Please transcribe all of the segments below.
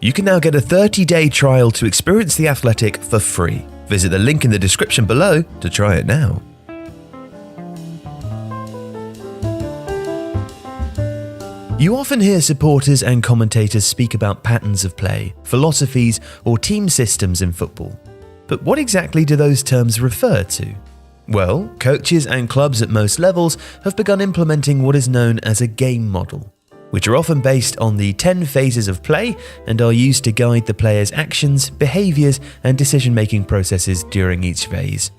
You can now get a 30-day trial to experience The Athletic for free. Visit the link in the description below to try it now. You often hear supporters and commentators speak about patterns of play, philosophies, or team systems in football. But what exactly do those terms refer to? Well, coaches and clubs at most levels have begun implementing what is known as a game model, which are often based on the 10 phases of play and are used to guide the player's actions, behaviours, and decision-making processes during each phase.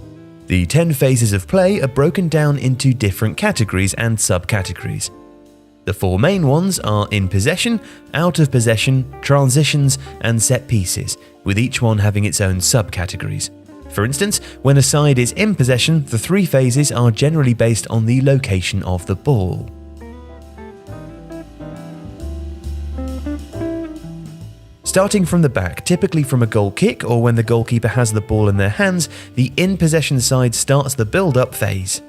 The 10 phases of play are broken down into different categories and subcategories. The 4 main ones are in possession, out of possession, transitions, and set pieces, with each one having its own subcategories. For instance, when a side is in possession, the 3 phases are generally based on the location of the ball. Starting from the back, typically from a goal kick or when the goalkeeper has the ball in their hands, the in-possession side starts the build-up phase.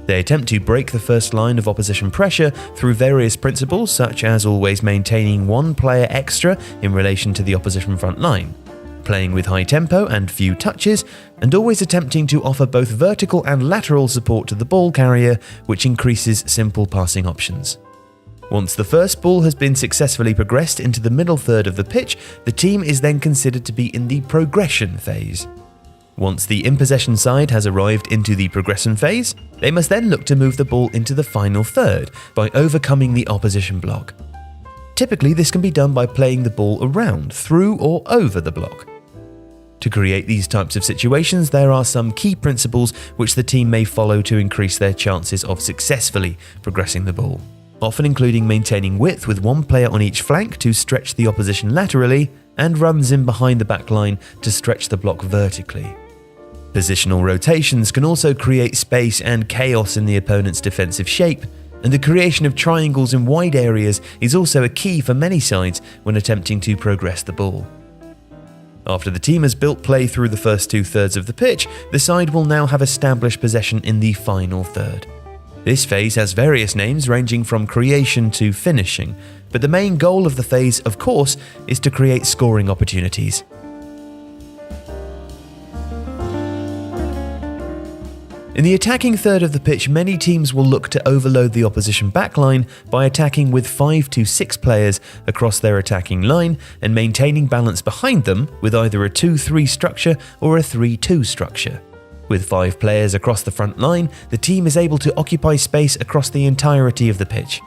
They attempt to break the first line of opposition pressure through various principles, such as always maintaining one player extra in relation to the opposition front line, playing with high tempo and few touches, and always attempting to offer both vertical and lateral support to the ball carrier, which increases simple passing options. Once the first ball has been successfully progressed into the middle third of the pitch, the team is then considered to be in the progression phase. Once the in-possession side has arrived into the progression phase, they must then look to move the ball into the final third by overcoming the opposition block. Typically, this can be done by playing the ball around, through, or over the block. To create these types of situations, there are some key principles which the team may follow to increase their chances of successfully progressing the ball, often including maintaining width with one player on each flank to stretch the opposition laterally, and runs in behind the back line to stretch the block vertically. Positional rotations can also create space and chaos in the opponent's defensive shape, and the creation of triangles in wide areas is also a key for many sides when attempting to progress the ball. After the team has built play through the first 2/3 of the pitch, the side will now have established possession in the final third. This phase has various names ranging from creation to finishing, but the main goal of the phase, of course, is to create scoring opportunities. In the attacking third of the pitch, many teams will look to overload the opposition backline by attacking with 5 to 6 players across their attacking line and maintaining balance behind them with either a 2-3 structure or a 3-2 structure. With 5 players across the front line, the team is able to occupy space across the entirety of the pitch.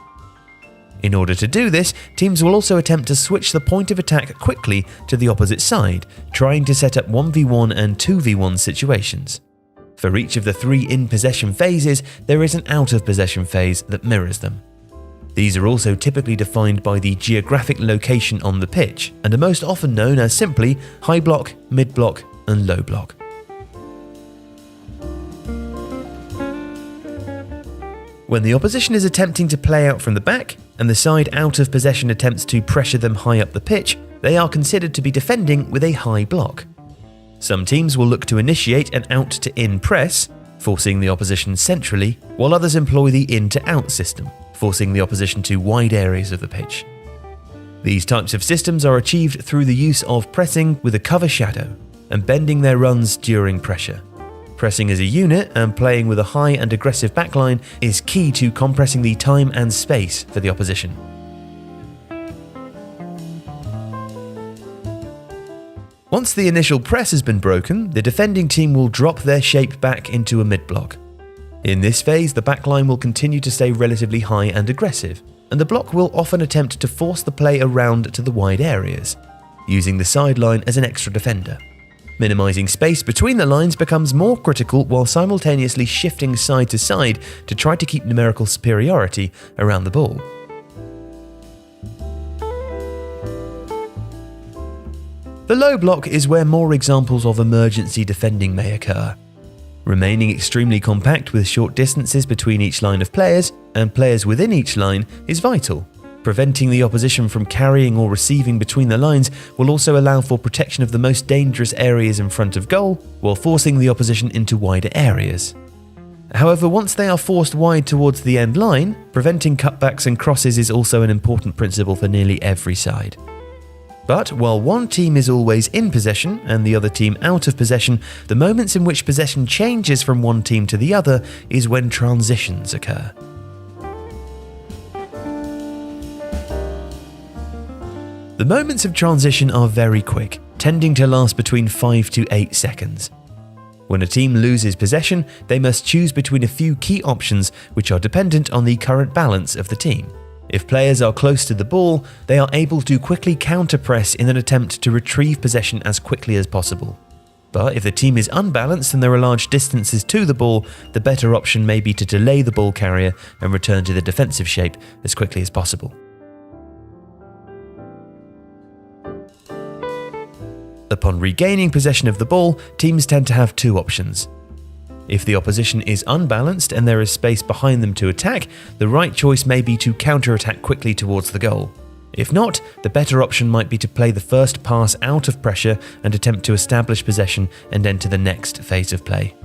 In order to do this, teams will also attempt to switch the point of attack quickly to the opposite side, trying to set up 1v1 and 2v1 situations. For each of the 3 in-possession phases, there is an out-of-possession phase that mirrors them. These are also typically defined by the geographic location on the pitch, and are most often known as simply high block, mid block, and low block. When the opposition is attempting to play out from the back, and the side out of possession attempts to pressure them high up the pitch, they are considered to be defending with a high block. Some teams will look to initiate an out-to-in press, forcing the opposition centrally, while others employ the in-to-out system, forcing the opposition to wide areas of the pitch. These types of systems are achieved through the use of pressing with a cover shadow, and bending their runs during pressure. Pressing as a unit and playing with a high and aggressive backline is key to compressing the time and space for the opposition. Once the initial press has been broken, the defending team will drop their shape back into a mid-block. In this phase, the backline will continue to stay relatively high and aggressive, and the block will often attempt to force the play around to the wide areas, using the sideline as an extra defender. Minimizing space between the lines becomes more critical while simultaneously shifting side to side to try to keep numerical superiority around the ball. The low block is where more examples of emergency defending may occur. Remaining extremely compact with short distances between each line of players and players within each line is vital. Preventing the opposition from carrying or receiving between the lines will also allow for protection of the most dangerous areas in front of goal, while forcing the opposition into wider areas. However, once they are forced wide towards the end line, preventing cutbacks and crosses is also an important principle for nearly every side. But while one team is always in possession and the other team out of possession, the moments in which possession changes from one team to the other is when transitions occur. The moments of transition are very quick, tending to last between 5 to 8 seconds. When a team loses possession, they must choose between a few key options which are dependent on the current balance of the team. If players are close to the ball, they are able to quickly counter-press in an attempt to retrieve possession as quickly as possible. But if the team is unbalanced and there are large distances to the ball, the better option may be to delay the ball carrier and return to the defensive shape as quickly as possible. Upon regaining possession of the ball, teams tend to have two options. If the opposition is unbalanced and there is space behind them to attack, the right choice may be to counter-attack quickly towards the goal. If not, the better option might be to play the first pass out of pressure and attempt to establish possession and enter the next phase of play.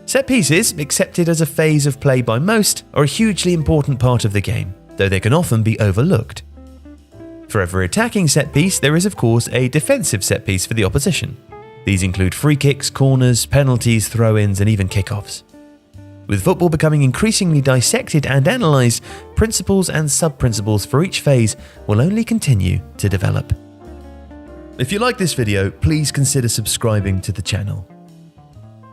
Set pieces, accepted as a phase of play by most, are a hugely important part of the game, though they can often be overlooked. For every attacking set piece, there is of course a defensive set piece for the opposition. These include free kicks, corners, penalties, throw-ins, and even kickoffs. With football becoming increasingly dissected and analysed, principles and sub-principles for each phase will only continue to develop. If you like this video, please consider subscribing to the channel.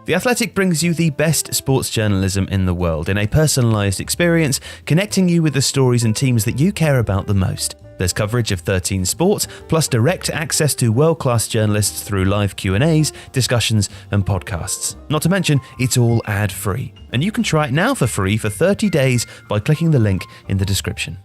The Athletic brings you the best sports journalism in the world in a personalised experience, connecting you with the stories and teams that you care about the most. There's coverage of 13 sports, plus direct access to world-class journalists through live Q&As, discussions, and podcasts. Not to mention, it's all ad-free. And you can try it now for free for 30 days by clicking the link in the description.